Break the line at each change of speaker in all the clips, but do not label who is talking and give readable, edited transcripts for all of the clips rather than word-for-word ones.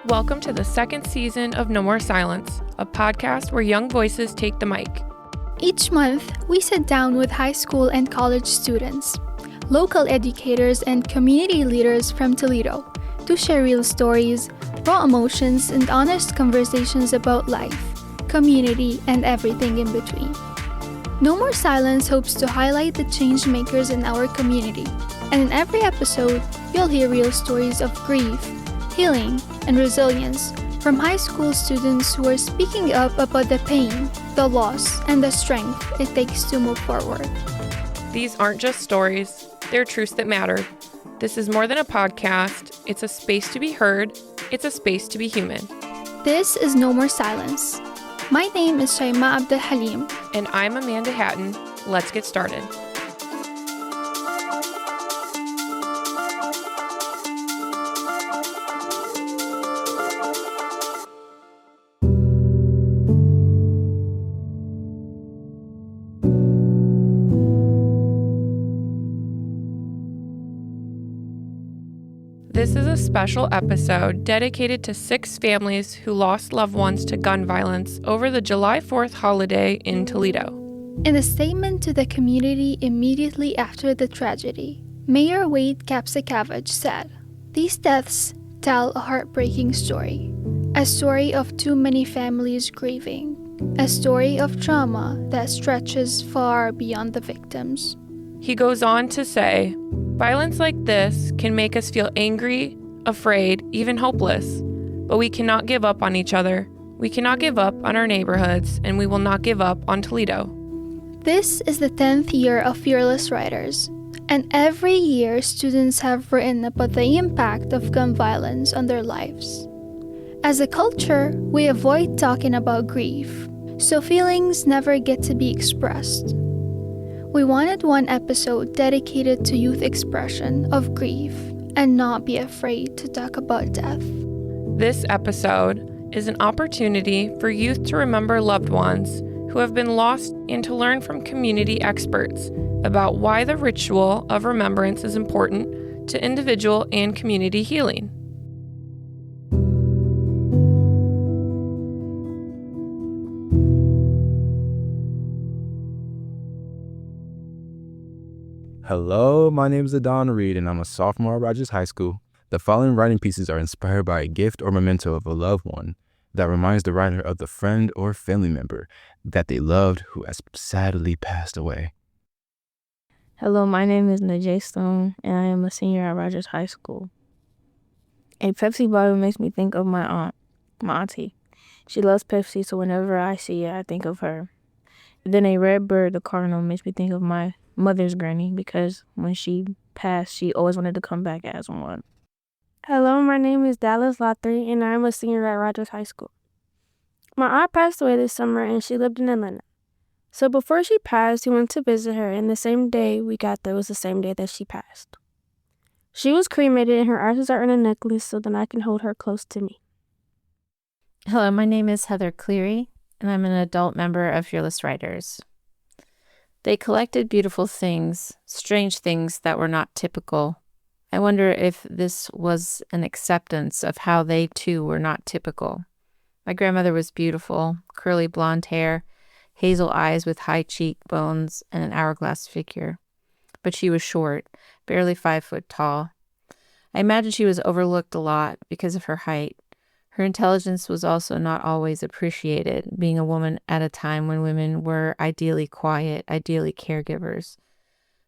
Welcome to the second season of No More Silence, a podcast where young voices take the mic.
Each month, we sit down with high school and college students, local educators, and community leaders from Toledo to share real stories, raw emotions, and honest conversations about life, community, and everything in between. No More Silence hopes to highlight the change makers in our community, and in every episode, you'll hear real stories of grief, healing, and resilience from high school students who are speaking up about the pain, the loss, and the strength it takes to move forward.
These aren't just stories, they're truths that matter. This is more than a podcast, it's a space to be heard, it's a space to be human.
This is No More Silence. My name is Shaima Abdul Halim.
And I'm Amanda Hatton. Let's get started. This is a special episode dedicated to 6 families who lost loved ones to gun violence over the July 4th holiday in Toledo.
In a statement to the community immediately after the tragedy, Mayor Wade Kapsakavage said, "These deaths tell a heartbreaking story, a story of too many families grieving, a story of trauma that stretches far beyond the victims."
He goes on to say, "Violence like this can make us feel angry, afraid, even hopeless. But we cannot give up on each other. We cannot give up on our neighborhoods, and we will not give up on Toledo."
This is the 10th year of Fearless Riders, and every year students have written about the impact of gun violence on their lives. As a culture, we avoid talking about grief, so feelings never get to be expressed. We wanted one episode dedicated to youth expression of grief and not be afraid to talk about death.
This episode is an opportunity for youth to remember loved ones who have been lost and to learn from community experts about why the ritual of remembrance is important to individual and community healing.
Hello, my name is Adon Reed, and I'm a sophomore at Rogers High School. The following writing pieces are inspired by a gift or memento of a loved one that reminds the writer of the friend or family member that they loved who has sadly passed away.
Hello, my name is Najee Stone, and I am a senior at Rogers High School. A Pepsi bottle makes me think of my auntie. She loves Pepsi, so whenever I see it, I think of her. Then a red bird, the cardinal, makes me think of my mother's granny, because when she passed, she always wanted to come back as one.
Hello, my name is Dallas Lothry, and I'm a senior at Rogers High School. My aunt passed away this summer, and she lived in Atlanta. So before she passed, we went to visit her, and the same day we got there was the same day that she passed. She was cremated, and her ashes are in a necklace so that I can hold her close to me.
Hello, my name is Heather Cleary, and I'm an adult member of Fearless Riders. They collected beautiful things, strange things that were not typical. I wonder if this was an acceptance of how they too were not typical. My grandmother was beautiful, curly blonde hair, hazel eyes with high cheekbones, and an hourglass figure. But she was short, barely 5 foot tall. I imagine she was overlooked a lot because of her height. Her intelligence was also not always appreciated, being a woman at a time when women were ideally quiet, ideally caregivers.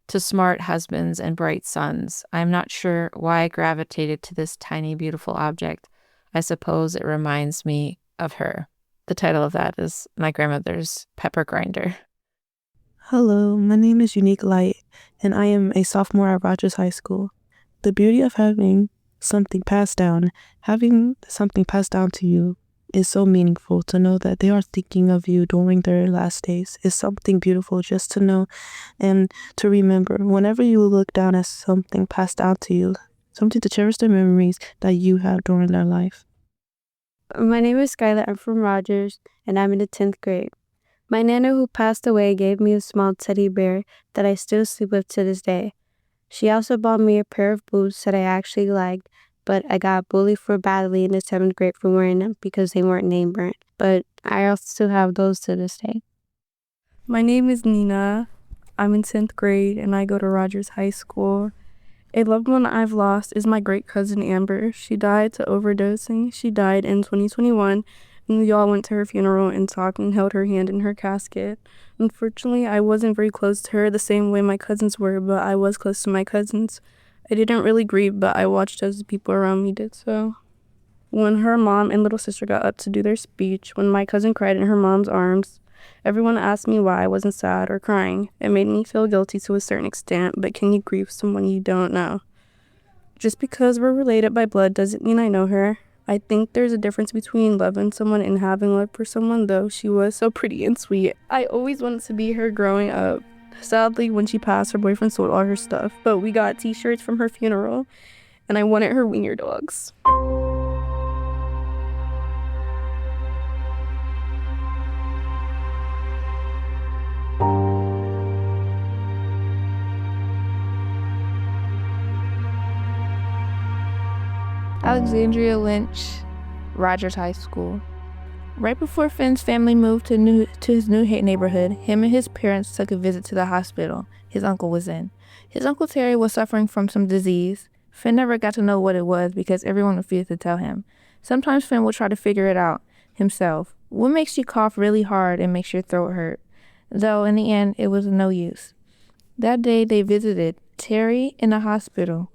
To smart husbands and bright sons, I am not sure why I gravitated to this tiny, beautiful object. I suppose it reminds me of her. The title of that is my grandmother's pepper grinder.
Hello, my name is Unique Light, and I am a sophomore at Rogers High School. The beauty of having something passed down to you is so meaningful. To know that they are thinking of you during their last days is something beautiful just to know and to remember. Whenever you look down at something passed down to you, something to cherish the memories that you have during their life.
My name is Skylar. I'm from Rogers, and I'm in the 10th grade. My nana who passed away gave me a small teddy bear that I still sleep with to this day. She also bought me a pair of boots that I actually liked but I got bullied for badly in the 7th grade for wearing them because they weren't name brand. But I also still have those to this day.
My name is Nina. I'm in 10th grade and I go to Rogers High School. A loved one I've lost is my great cousin Amber. She died to overdosing. She died in 2021, and we all went to her funeral and talked and held her hand in her casket. Unfortunately, I wasn't very close to her the same way my cousins were, but I was close to my cousins. I didn't really grieve, but I watched as the people around me did so. When her mom and little sister got up to do their speech, when my cousin cried in her mom's arms, everyone asked me why I wasn't sad or crying. It made me feel guilty to a certain extent, but can you grieve someone you don't know? Just because we're related by blood doesn't mean I know her. I think there's a difference between loving someone and having love for someone, though she was so pretty and sweet. I always wanted to be her growing up. Sadly, when she passed, her boyfriend sold all her stuff, but we got t-shirts from her funeral, and I wanted her wiener dogs.
Alexandria Lynch, Rogers High School. Right before Finn's family moved to his new neighborhood, him and his parents took a visit to the hospital his uncle was in. His Uncle Terry was suffering from some disease. Finn never got to know what it was because everyone refused to tell him. Sometimes Finn would try to figure it out himself. What makes you cough really hard and makes your throat hurt? Though in the end, it was no use. That day they visited Terry in the hospital.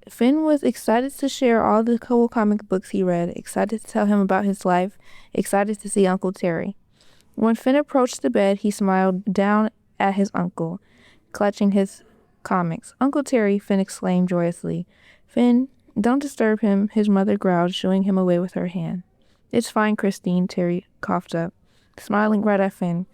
Finn was excited to share all the cool comic books he read, excited to tell him about his life, excited to see Uncle Terry. When Finn approached the bed, he smiled down at his uncle, clutching his comics. "Uncle Terry," Finn exclaimed joyously. "Finn, don't disturb him," his mother growled, shooing him away with her hand. "It's fine, Christine," Terry coughed up, smiling right at Finn.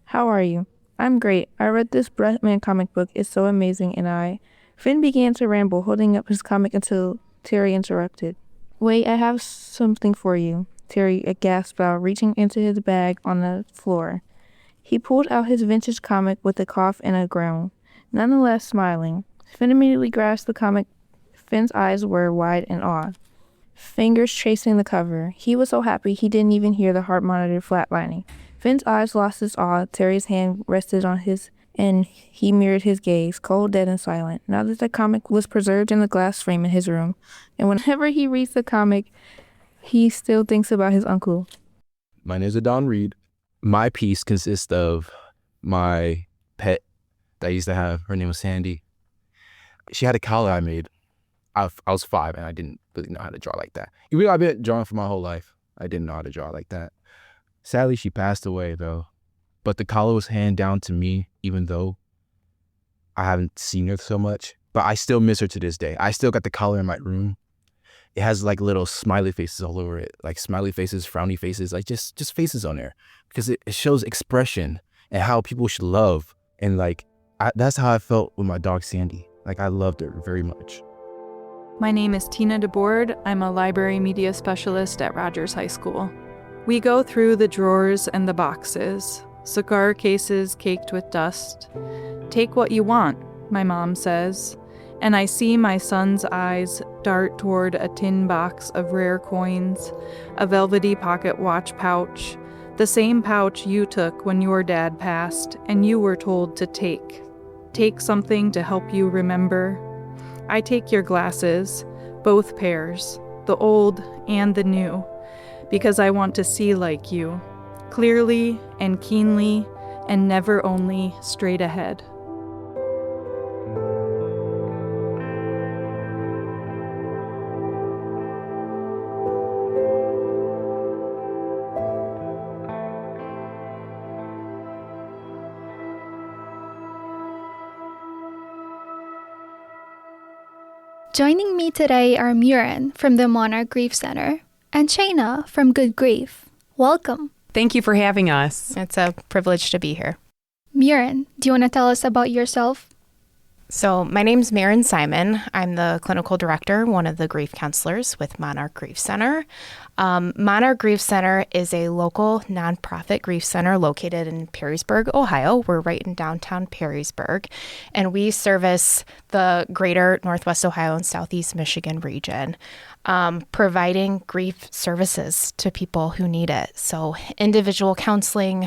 "How are you?" "I'm great. I read this Batman comic book. It's so amazing, and Finn began to ramble, holding up his comic until Terry interrupted. "Wait, I have something for you," Terry gasped out, reaching into his bag on the floor. He pulled out his vintage comic with a cough and a groan, nonetheless smiling. Finn immediately grasped the comic. Finn's eyes were wide in awe, fingers tracing the cover. He was so happy he didn't even hear the heart monitor flatlining. Finn's eyes lost its awe. Terry's hand rested on his, and he mirrored his gaze, cold, dead, and silent. Now that the comic was preserved in the glass frame in his room, and whenever he reads the comic, he still thinks about his uncle.
My name is Adon Reed. My piece consists of my pet that I used to have. Her name was Sandy. She had a collar I made. I was 5 and I didn't really know how to draw like that. Even though I've been drawing for my whole life, I didn't know how to draw like that. Sadly, she passed away though. But the collar was handed down to me, even though I haven't seen her so much. But I still miss her to this day. I still got the collar in my room. It has like little smiley faces all over it. Like smiley faces, frowny faces, like just faces on there. Because it shows expression and how people should love. And like, that's how I felt with my dog Sandy. Like I loved her very much.
My name is Tina DeBoard. I'm a library media specialist at Rogers High School. We go through the drawers and the boxes. Cigar cases caked with dust. "Take what you want," my mom says, and I see my son's eyes dart toward a tin box of rare coins, a velvety pocket watch pouch, the same pouch you took when your dad passed and you were told to take. Take something to help you remember. I take your glasses, both pairs, the old and the new, because I want to see like you. Clearly and keenly, and never only straight ahead.
Joining me today are Muren from the Monarch Grief Center and Shayna from Good Grief. Welcome.
Thank you for having us.
It's a privilege to be here.
Muren, do you want to tell us about yourself?
So my name's Maren Simon. I'm the clinical director, one of the grief counselors with Monarch Grief Center. Monarch Grief Center is a local nonprofit grief center located in Perrysburg, Ohio. We're right in downtown Perrysburg, and we service the greater Northwest Ohio and Southeast Michigan region, providing grief services to people who need it. So individual counseling,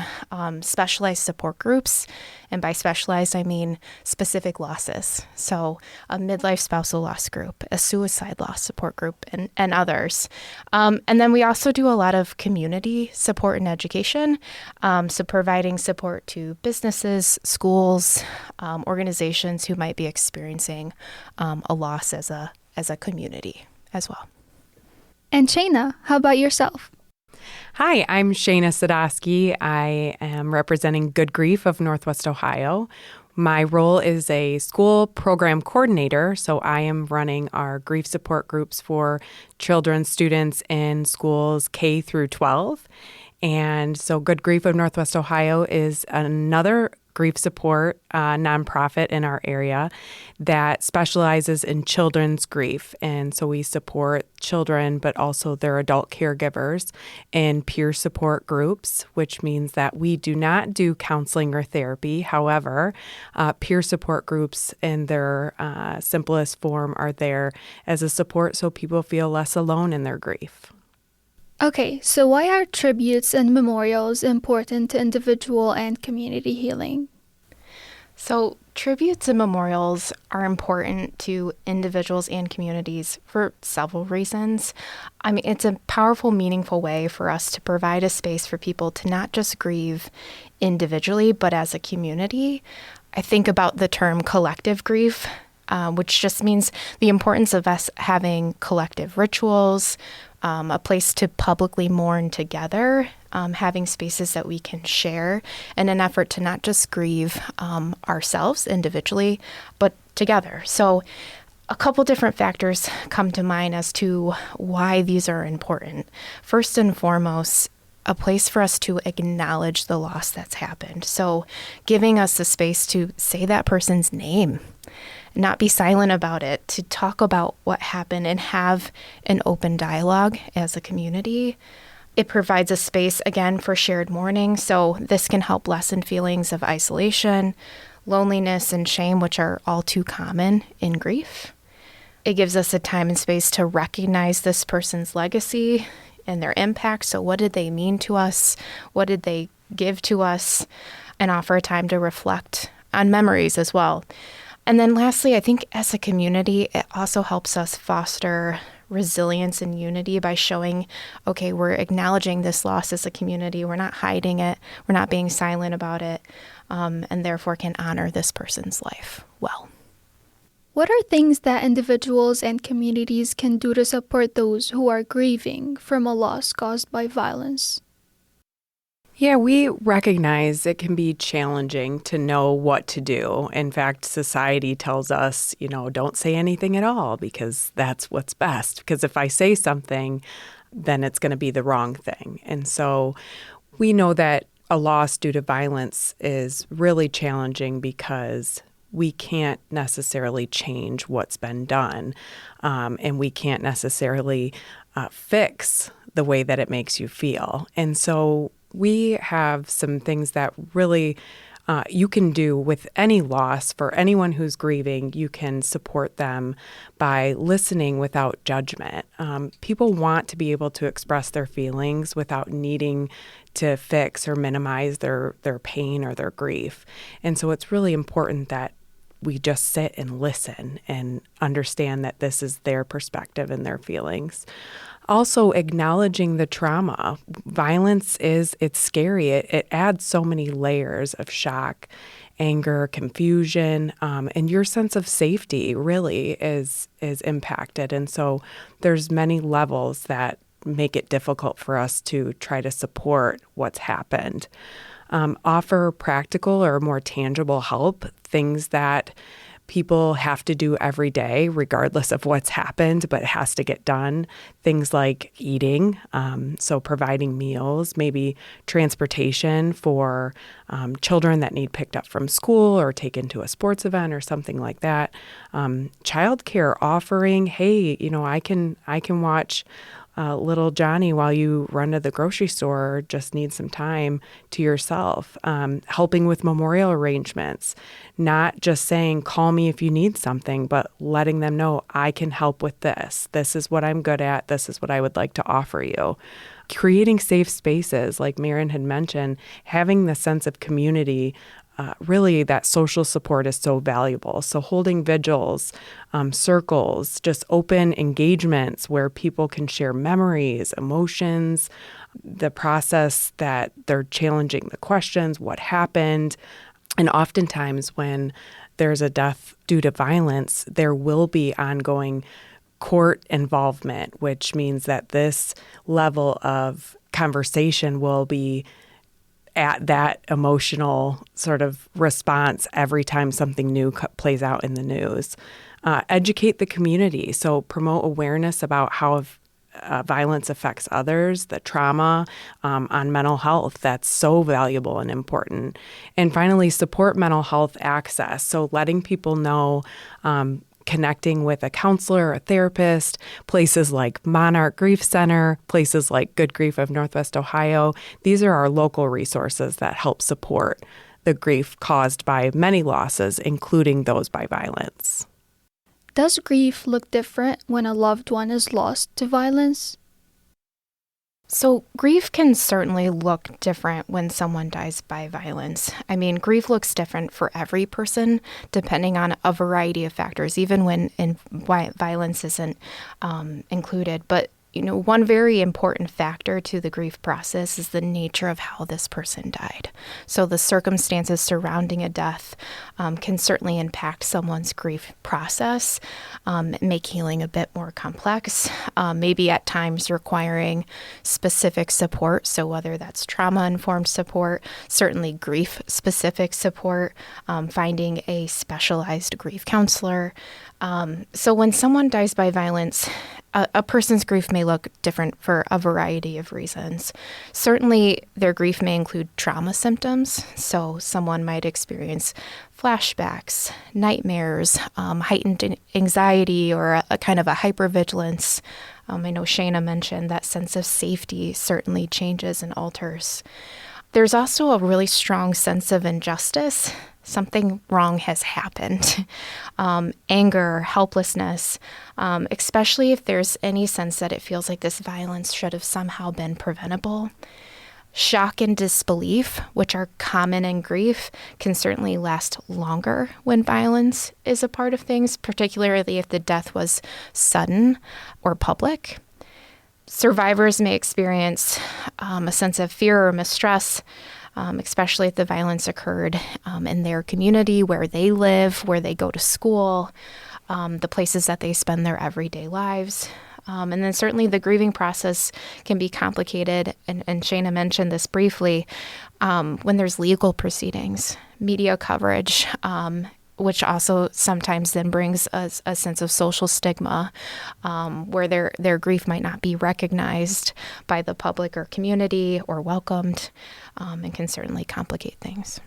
specialized support groups, and by specialized, I mean specific losses. So a midlife spousal loss group, a suicide loss support group, and others. And then we also do a lot of community support and education. So providing support to businesses, schools, organizations who might be experiencing a loss as a community as well.
And Shayna, how about yourself?
Hi, I'm Shayna Sadowski. I am representing Good Grief of Northwest Ohio. My role is a school program coordinator, so I am running our grief support groups for children, students in schools K through 12. And so Good Grief of Northwest Ohio is another grief support nonprofit in our area that specializes in children's grief. And so we support children, but also their adult caregivers in peer support groups, which means that we do not do counseling or therapy. However, peer support groups in their simplest form are there as a support so people feel less alone in their grief.
Okay, so why are tributes and memorials important to individual and community healing?
So tributes and memorials are important to individuals and communities for several reasons. I mean, it's a powerful, meaningful way for us to provide a space for people to not just grieve individually, but as a community. I think about the term collective grief, which just means the importance of us having collective rituals, a place to publicly mourn together, having spaces that we can share in an effort to not just grieve ourselves individually, but together. So a couple different factors come to mind as to why these are important. First and foremost, a place for us to acknowledge the loss that's happened. So giving us the space to say that person's name, not be silent about it, to talk about what happened and have an open dialogue as a community. It provides a space, again, for shared mourning. So this can help lessen feelings of isolation, loneliness, and shame, which are all too common in grief. It gives us a time and space to recognize this person's legacy and their impact. So what did they mean to us? What did they give to us? And offer a time to reflect on memories as well. And then lastly, I think as a community, it also helps us foster resilience and unity by showing, okay, we're acknowledging this loss as a community. We're not hiding it. We're not being silent about it, and therefore can honor this person's life well.
What are things that individuals and communities can do to support those who are grieving from a loss caused by violence?
Yeah, we recognize it can be challenging to know what to do. In fact, society tells us, don't say anything at all because that's what's best. Because if I say something, then it's going to be the wrong thing. And so we know that a loss due to violence is really challenging because we can't necessarily change what's been done, and we can't necessarily fix the way that it makes you feel. And so we have some things that really you can do with any loss. For anyone who's grieving, you can support them by listening without judgment. People want to be able to express their feelings without needing to fix or minimize their pain or their grief. And so it's really important that we just sit and listen and understand that this is their perspective and their feelings. Also, acknowledging the trauma. Violence it's scary. It adds so many layers of shock, anger, confusion, and your sense of safety really is impacted. And so there's many levels that make it difficult for us to try to support what's happened. Offer practical or more tangible help, things that people have to do every day, regardless of what's happened, but it has to get done. Things like eating, so providing meals, maybe transportation for children that need picked up from school or taken to a sports event or something like that. Childcare offering, hey, I can watch little Johnny while you run to the grocery store, or just need some time to yourself. Helping with memorial arrangements, not just saying, call me if you need something, but letting them know, I can help with this. This is what I'm good at. This is what I would like to offer you. Creating safe spaces, like Maren had mentioned, having the sense of community. Really, that social support is so valuable. So holding vigils, circles, just open engagements where people can share memories, emotions, the process that they're challenging the questions, what happened. And oftentimes when there's a death due to violence, there will be ongoing court involvement, which means that this level of conversation will be at that emotional sort of response every time something new plays out in the news. Educate the community. So promote awareness about how violence affects others, the trauma on mental health. That's so valuable and important. And finally, support mental health access. So letting people know, connecting with a counselor or a therapist, places like Monarch Grief Center, places like Good Grief of Northwest Ohio. These are our local resources that help support the grief caused by many losses, including those by violence.
Does grief look different when a loved one is lost to violence?
So grief can certainly look different when someone dies by violence. I mean, grief looks different for every person, depending on a variety of factors, even when violence isn't included. But one very important factor to the grief process is the nature of how this person died. So the circumstances surrounding a death can certainly impact someone's grief process, make healing a bit more complex, maybe at times requiring specific support. So whether that's trauma-informed support, certainly grief-specific support, finding a specialized grief counselor. So when someone dies by violence, a person's grief may look different for a variety of reasons. Certainly, their grief may include trauma symptoms. So someone might experience flashbacks, nightmares, heightened anxiety, or a kind of a hypervigilance. I know Shayna mentioned that sense of safety certainly changes and alters. There's also a really strong sense of injustice. Something wrong has happened. Anger, helplessness, especially if there's any sense that it feels like this violence should have somehow been preventable. Shock and disbelief, which are common in grief, can certainly last longer when violence is a part of things, particularly if the death was sudden or public. Survivors may experience a sense of fear or mistrust, especially if the violence occurred in their community, where they live, where they go to school, the places that they spend their everyday lives. And then certainly the grieving process can be complicated, and Shayna mentioned this briefly, when there's legal proceedings, media coverage, which also sometimes then brings a sense of social stigma, where their grief might not be recognized by the public or community or welcomed, and can certainly complicate things.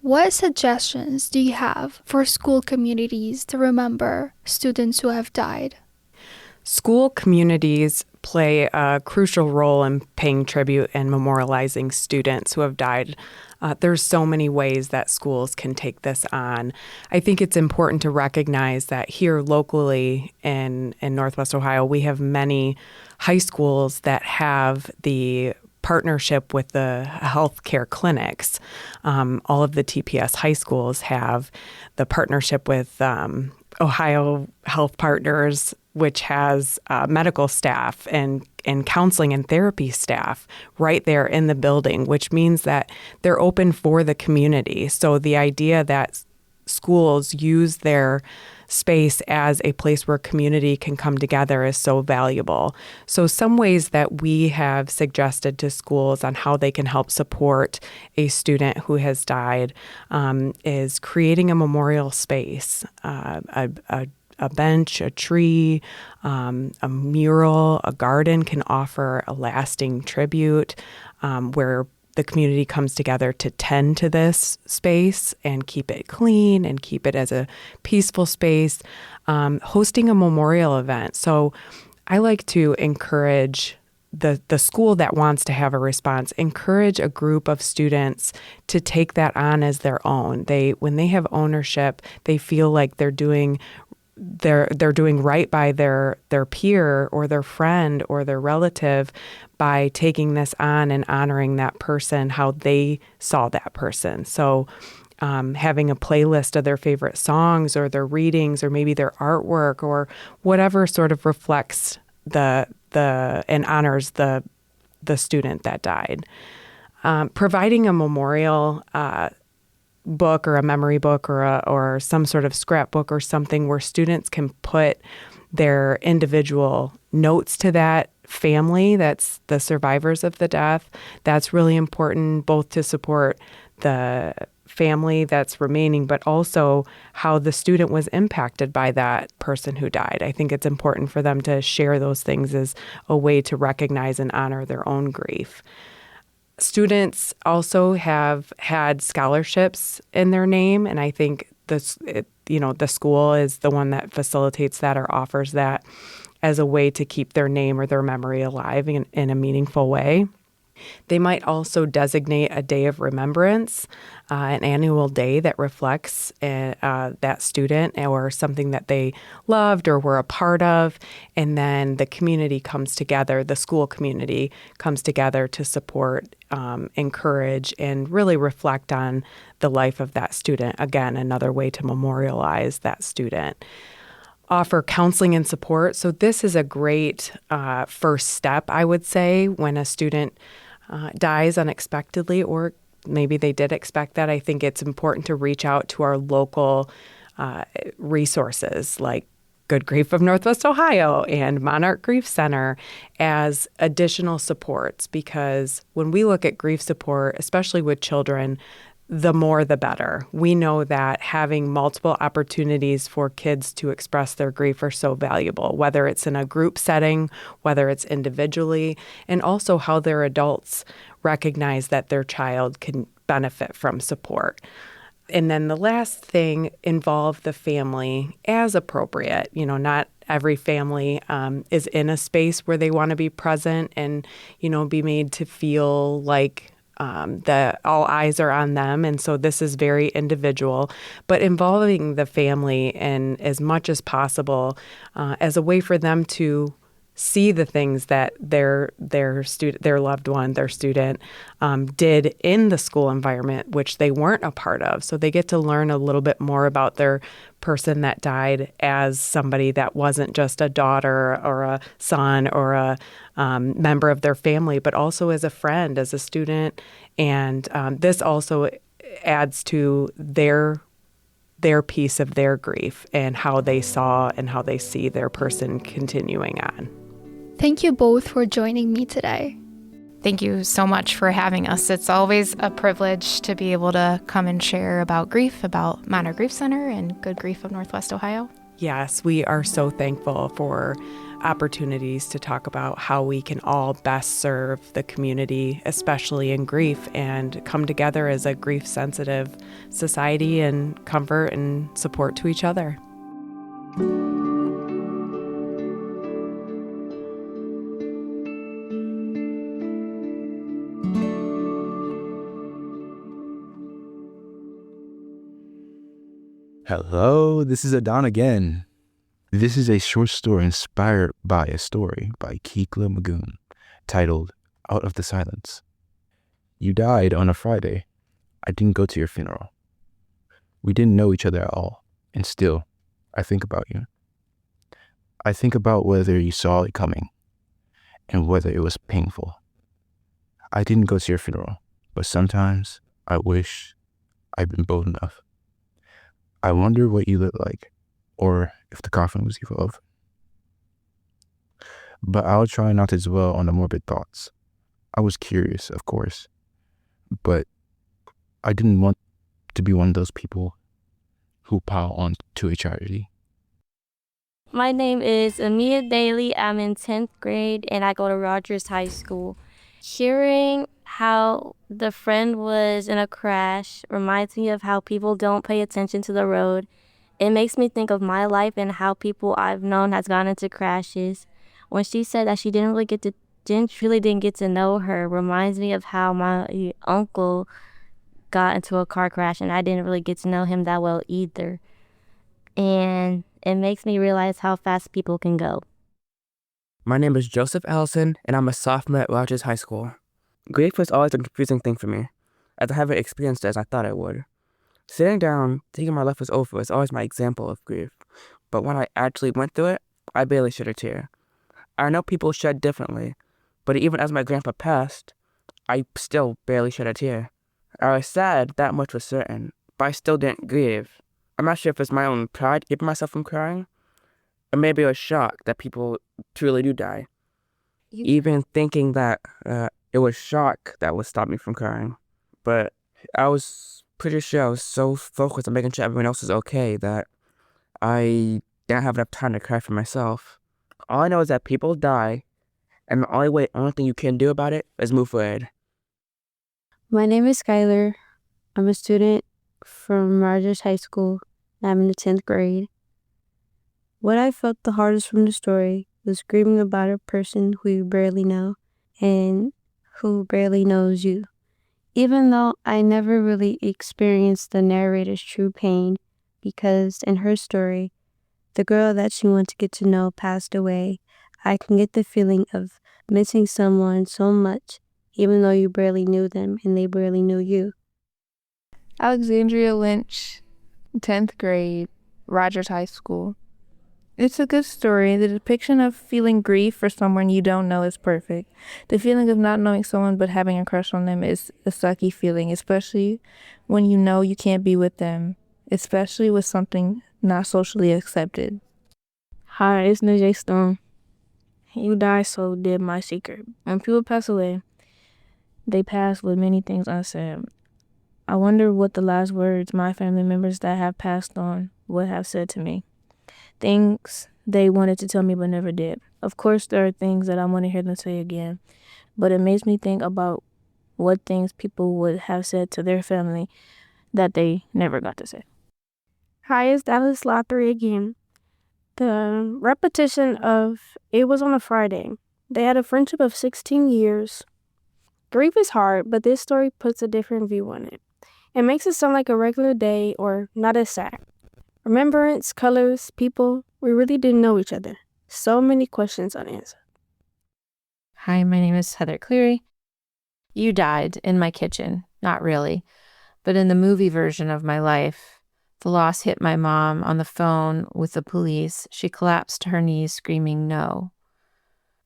What suggestions do you have for school communities to remember students who have died?
School communities play a crucial role in paying tribute and memorializing students who have died. There's so many ways that schools can take this on. I think it's important to recognize that here locally in Northwest Ohio, we have many high schools that have the partnership with the healthcare clinics. All of the TPS high schools have the partnership with Ohio Health Partners, which has medical staff and counseling and therapy staff right there in the building, which means that they're open for the community. So the idea that schools use their space as a place where community can come together is so valuable. So some ways that we have suggested to schools on how they can help support a student who has died is creating a memorial space, a bench, a tree, a mural, a garden can offer a lasting tribute where the community comes together to tend to this space and keep it clean and keep it as a peaceful space. Hosting a memorial event. So I like to encourage the school that wants to have a response, encourage a group of students to take that on as their own. When they have ownership, they feel like they're doing right by their peer or their friend or their relative by taking this on and honoring that person how they saw that person. So having a playlist of their favorite songs or their readings or maybe their artwork or whatever sort of reflects and honors the student that died. Providing a memorial book or a memory book or some sort of scrapbook or something where students can put their individual notes to that family, that's the survivors of the death. That's really important both to support the family that's remaining, but also how the student was impacted by that person who died. I think it's important for them to share those things as a way to recognize and honor their own grief. Students also have had scholarships in their name, and I think the school is the one that facilitates that or offers that as a way to keep their name or their memory alive in a meaningful way. They might also designate a day of remembrance, an annual day that reflects that student or something that they loved or were a part of. And then the community comes together, the school community comes together to support, encourage, and really reflect on the life of that student. Again, another way to memorialize that student. Offer counseling and support. So this is a great first step, I would say, when a student dies unexpectedly, or maybe they did expect that. I think it's important to reach out to our local resources like Good Grief of Northwest Ohio and Monarch Grief Center as additional supports, because when we look at grief support, especially with children, the more the better. We know that having multiple opportunities for kids to express their grief are so valuable, whether it's in a group setting, whether it's individually, and also how their adults recognize that their child can benefit from support. And then the last thing, involve the family as appropriate. Not every family is in a space where they want to be present and, be made to feel like all eyes are on them. And so this is very individual, but involving the family and as much as possible as a way for them to see the things that their loved one, their student, did in the school environment, which they weren't a part of. So they get to learn a little bit more about their person that died as somebody that wasn't just a daughter or a son or a member of their family, but also as a friend, as a student. And this also adds to their piece of their grief and how they saw and how they see their person continuing on.
Thank you both for joining me today.
Thank you so much for having us. It's always a privilege to be able to come and share about grief, about Monarch Grief Center and Good Grief of Northwest Ohio.
Yes, we are so thankful for opportunities to talk about how we can all best serve the community, especially in grief, and come together as a grief-sensitive society and comfort and support to each other.
Hello, this is Adon again. This is a short story inspired by a story by Kikla Magoon titled Out of the Silence. You died on a Friday. I didn't go to your funeral. We didn't know each other at all, and still, I think about you. I think about whether you saw it coming and whether it was painful. I didn't go to your funeral, but sometimes I wish I'd been bold enough. I wonder what you look like. or if the coffin was even open. But I'll try not to dwell on the morbid thoughts. I was curious, of course, but I didn't want to be one of those people who pile on to a tragedy.
My name is Amia Daly. I'm in 10th grade and I go to Rogers High School. Hearing how the friend was in a crash reminds me of how people don't pay attention to the road. It makes me think of my life and how people I've known has gone into crashes. When she said that she didn't really get to know her, reminds me of how my uncle got into a car crash and I didn't really get to know him that well either. And it makes me realize how fast people can go.
My name is Joseph Allison, and I'm a sophomore at Rogers High School. Grief was always a confusing thing for me, as I haven't experienced it as I thought I would. Sitting down, thinking my life was over is always my example of grief, but when I actually went through it, I barely shed a tear. I know people shed differently, but even as my grandpa passed, I still barely shed a tear. I was sad, that much was certain, but I still didn't grieve. I'm not sure if it's my own pride keeping myself from crying, or maybe it was shock that people truly do die. Even thinking that it was shock that would stop me from crying. But I was pretty sure I was so focused on making sure everyone else was okay that I didn't have enough time to cry for myself. All I know is that people die, and the only thing you can do about it is move forward.
My name is Skylar. I'm a student from Rogers High School. I'm in the 10th grade. What I felt the hardest from the story was grieving about a person who you barely know and who barely knows you. Even though I never really experienced the narrator's true pain, because in her story, the girl that she wanted to get to know passed away, I can get the feeling of missing someone so much, even though you barely knew them and they barely knew you.
Alexandria Lynch, 10th grade, Rogers High School. It's a good story. The depiction of feeling grief for someone you don't know is perfect. The feeling of not knowing someone but having a crush on them is a sucky feeling, especially when you know you can't be with them, especially with something not socially accepted.
Hi, it's Najee Stone. You died, so did my secret. When people pass away, they pass with many things unsaid. I wonder what the last words my family members that have passed on would have said to me. Things they wanted to tell me but never did. Of course, there are things that I want to hear them say again, but it makes me think about what things people would have said to their family that they never got to say.
Hi, it's Dallas Lothery again. The repetition of it was on a Friday. They had a friendship of 16 years. Grief is hard, but this story puts a different view on it. It makes it sound like a regular day or not as sad. Remembrance, colors, people, we really didn't know each other. So many questions unanswered.
Hi, my name is Heather Cleary. You died in my kitchen. Not really, but in the movie version of my life. The loss hit my mom on the phone with the police. She collapsed to her knees, screaming, "No."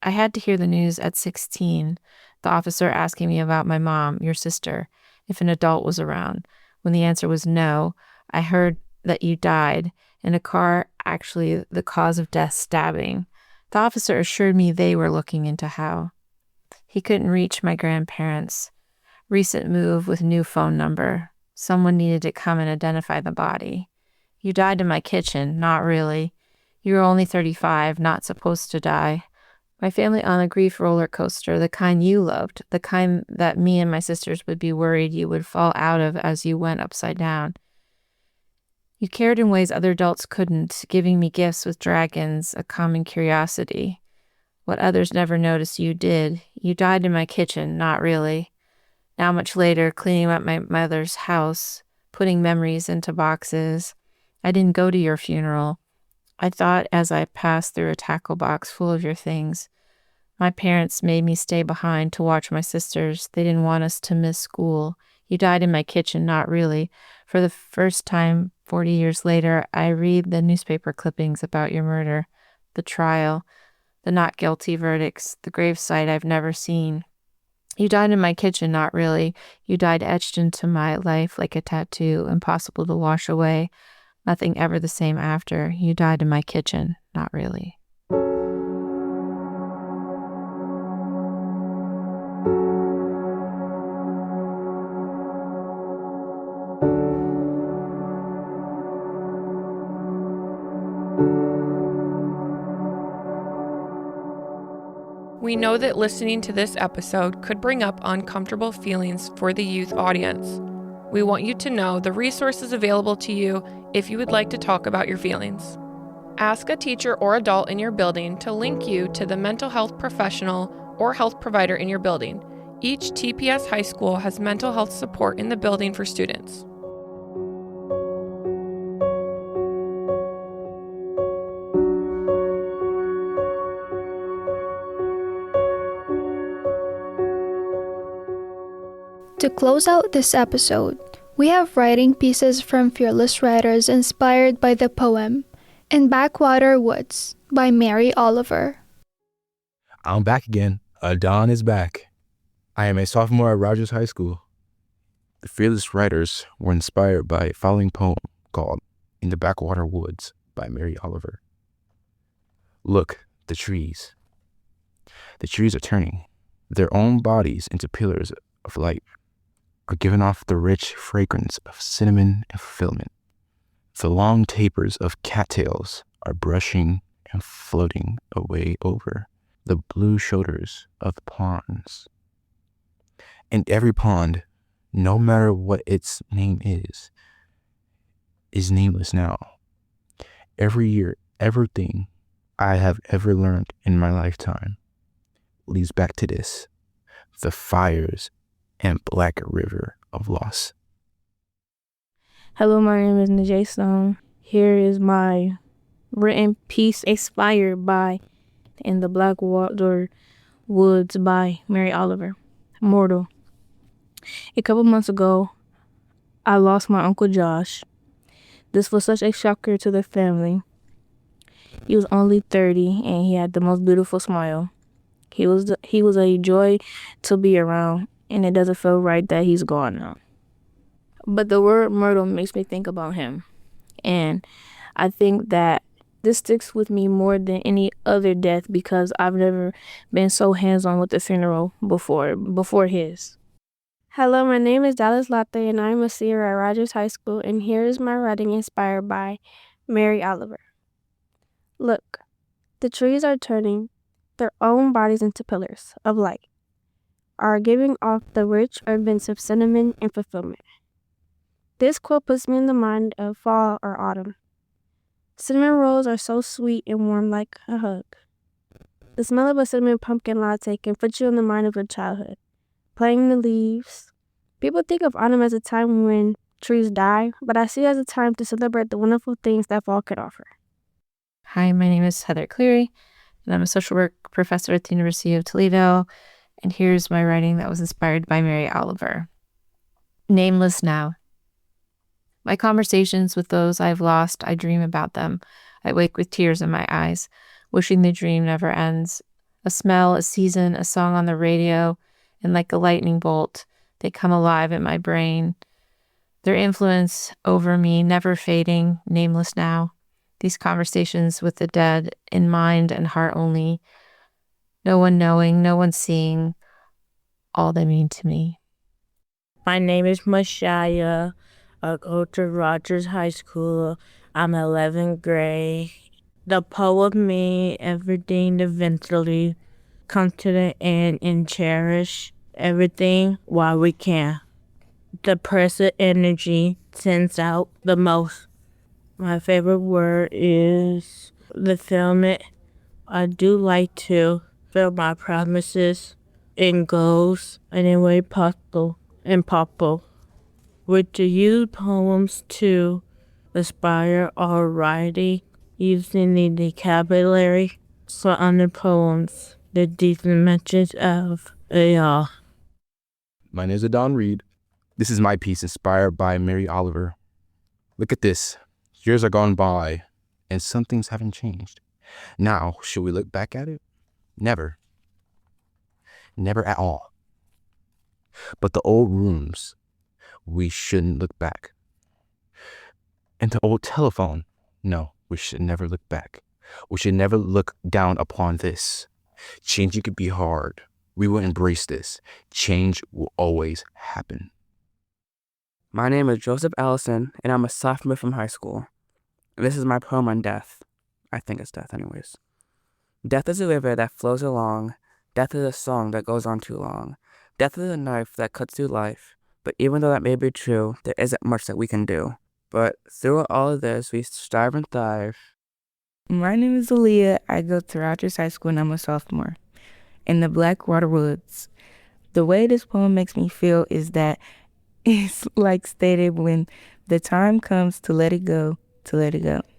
I had to hear the news at 16, the officer asking me about my mom, your sister, if an adult was around. When the answer was no, I heard that you died in a car, actually the cause of death, stabbing. The officer assured me they were looking into how. He couldn't reach my grandparents. Recent move with new phone number. Someone needed to come and identify the body. You died in my kitchen. Not really. You were only 35, not supposed to die. My family on a grief roller coaster, the kind you loved, the kind that me and my sisters would be worried you would fall out of as you went upside down. You cared in ways other adults couldn't, giving me gifts with dragons, a common curiosity. What others never noticed you did. You died in my kitchen. Not really. Now much later, cleaning up my mother's house, putting memories into boxes. I didn't go to your funeral. I thought as I passed through a tackle box full of your things. My parents made me stay behind to watch my sisters. They didn't want us to miss school. You died in my kitchen. Not really. For the first time, 40 years later, I read the newspaper clippings about your murder, the trial, the not guilty verdicts, the gravesite I've never seen. You died in my kitchen. Not really. You died etched into my life like a tattoo, impossible to wash away. Nothing ever the same after. You died in my kitchen. Not really.
We know that listening to this episode could bring up uncomfortable feelings for the youth audience. We want you to know the resources available to you if you would like to talk about your feelings. Ask a teacher or adult in your building to link you to the mental health professional or health provider in your building. Each TPS high school has mental health support in the building for students.
To close out this episode, we have writing pieces from fearless writers inspired by the poem In Backwater Woods by Mary Oliver.
I'm back again. Adon is back. I am a sophomore at Rogers High School. The fearless writers were inspired by a following poem called In the Backwater Woods by Mary Oliver. Look, the trees. The trees are turning their own bodies into pillars of light, are giving off the rich fragrance of cinnamon and fulfillment. The long tapers of cattails are brushing and floating away over the blue shoulders of the ponds. And every pond, no matter what its name is nameless now. Every year, everything I have ever learned in my lifetime leads back to this, the fires and black river of loss.
Hello, my name is Najee Stone. Here is my written piece inspired by In the Blackwater Woods by Mary Oliver. Mortal. A couple months ago, I lost my Uncle Josh. This was such a shocker to the family. He was only 30 and he had the most beautiful smile. He was a joy to be around, and it doesn't feel right that he's gone now. But the word myrtle makes me think about him. And I think that this sticks with me more than any other death because I've never been so hands-on with the funeral before his.
Hello, my name is Dallas Latte, and I'm a senior at Rogers High School, and here is my writing inspired by Mary Oliver. Look, the trees are turning their own bodies into pillars of light, are giving off the rich urban of cinnamon and fulfillment. This quote puts me in the mind of fall or autumn. Cinnamon rolls are so sweet and warm like a hug. The smell of a cinnamon pumpkin latte can put you in the mind of your childhood. Playing in the leaves. People think of autumn as a time when trees die, but I see it as a time to celebrate the wonderful things that fall can offer.
Hi, my name is Heather Cleary, and I'm a social work professor at the University of Toledo. And here's my writing that was inspired by Mary Oliver. Nameless now. My conversations with those I've lost, I dream about them. I wake with tears in my eyes, wishing the dream never ends. A smell, a season, a song on the radio, and like a lightning bolt, they come alive in my brain. Their influence over me never fading, nameless now. These conversations with the dead, in mind and heart only. No one knowing, no one seeing all they mean to me.
My name is Mashaya. I go to Rogers High School. I'm 11th grade. The poem made everything eventually come to the end and cherish everything while we can. The present energy sends out the most. My favorite word is fulfillment. I do like to fulfill my promises and goals in a way possible and possible. With to use poems to inspire our writing using the vocabulary for other poems, the deep dimensions of AI.
My name is Adon Reed. This is my piece inspired by Mary Oliver. Look at this. Years are gone by, and some things haven't changed. Now, should we look back at it? Never. Never at all. But the old rooms, we shouldn't look back. and the old telephone. No, we should never look back. We should never look down upon this. Changing can be hard. We will embrace this. Change will always happen.
My name is Joseph Allison, and I'm a sophomore from high school. This is my poem on death. I think it's death anyways. Death is a river that flows along. Death is a song that goes on too long. Death is a knife that cuts through life. But even though that may be true, there isn't much that we can do. But through all of this, we strive and thrive.
My name is Aaliyah. I go to Rogers High School and I'm a sophomore. In the Blackwater Woods. The way this poem makes me feel is that it's like stated when the time comes to let it go,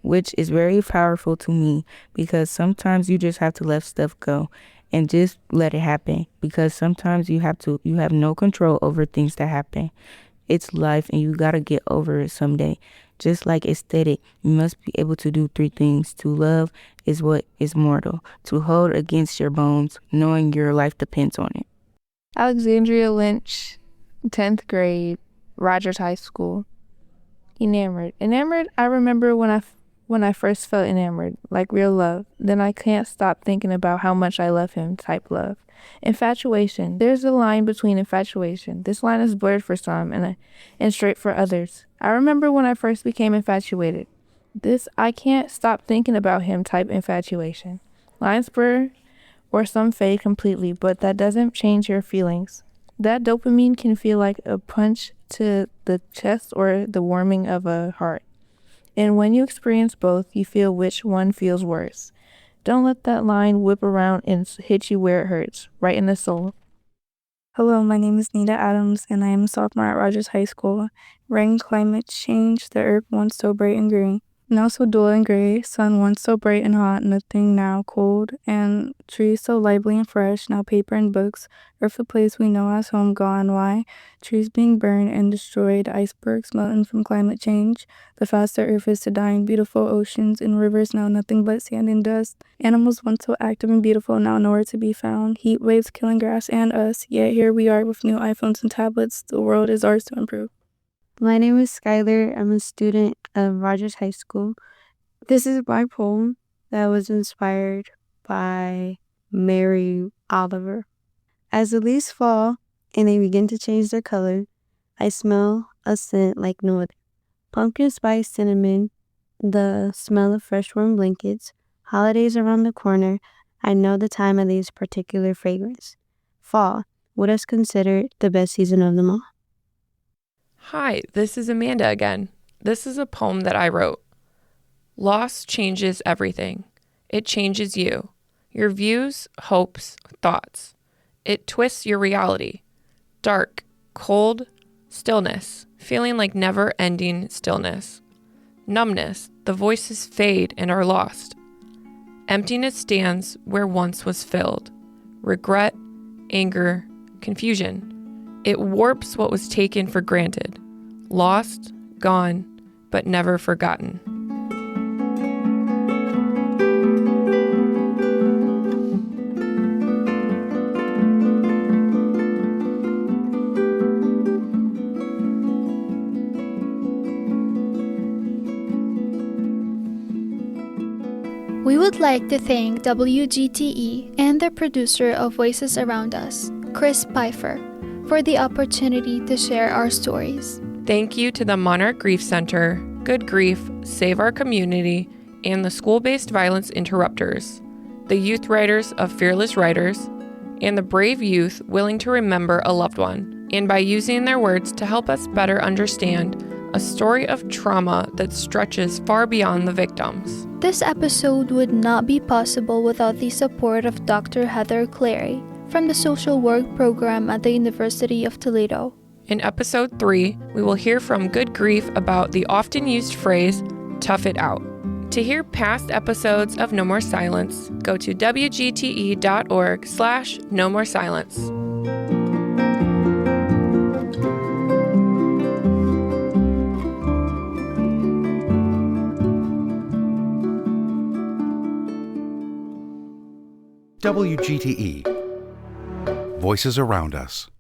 which is very powerful to me because sometimes you just have to let stuff go and just let it happen because sometimes you have no control over things that happen. It's life and you gotta get over it someday. Just like it stated, you must be able to do 3 things. To love is what is mortal. To hold against your bones, knowing your life depends on it.
Alexandria Lynch, 10th grade, Rogers High School. Enamored. I remember when I first felt enamored, like real love. Then I can't stop thinking about how much I love him type love. Infatuation. There's a line between infatuation. This line is blurred for some and straight for others. I remember when I first became infatuated. This I can't stop thinking about him type infatuation. Lines blur or some fade completely, but that doesn't change your feelings. That dopamine can feel like a punch to the chest or the warming of a heart. And when you experience both, you feel which one feels worse. Don't let that line whip around and hit you where it hurts, right in the soul.
Hello, my name is Nita Adams, and I am a sophomore at Rogers High School. Rain, climate change, the earth once so bright and green. Now so dull and gray, sun once so bright and hot, nothing now cold, and trees so lively and fresh, now paper and books, earth the place we know as home gone. Why? Trees being burned and destroyed, icebergs melting from climate change, the faster earth is to dying, beautiful oceans and rivers now nothing but sand and dust, animals once so active and beautiful now nowhere to be found, heat waves killing grass and us, yet here we are with new iPhones and tablets, the world is ours to improve.
My name is Skylar. I'm a student of Rogers High School. This is my poem that was inspired by Mary Oliver. As the leaves fall and they begin to change their color, I smell a scent like no other. Pumpkin spice, cinnamon, the smell of fresh warm blankets, holidays around the corner. I know the time of these particular fragrance. Fall, what is considered the best season of them all.
Hi, this is Amanda again. This is a poem that I wrote. Loss changes everything. It changes you, your views, hopes, thoughts. It twists your reality. Dark, cold, stillness, feeling like never-ending stillness. Numbness, the voices fade and are lost. Emptiness stands where once was filled. Regret, anger, confusion. It warps what was taken for granted, lost, gone, but never forgotten.
We would like to thank WGTE and the producer of Voices Around Us, Chris Pfeiffer, for the opportunity to share our stories.
Thank you to the Monarch Grief Center, Good Grief, Save Our Community, and the School-Based Violence Interrupters, the youth writers of Fearless Writers, and the brave youth willing to remember a loved one, and by using their words to help us better understand a story of trauma that stretches far beyond the victims.
This episode would not be possible without the support of Dr. Heather Clary from the Social Work program at the University of Toledo.
In episode 3, we will hear from Good Grief about the often used phrase, tough it out. To hear past episodes of No More Silence, go to wgte.org/No More Silence.
WGTE. Voices Around Us.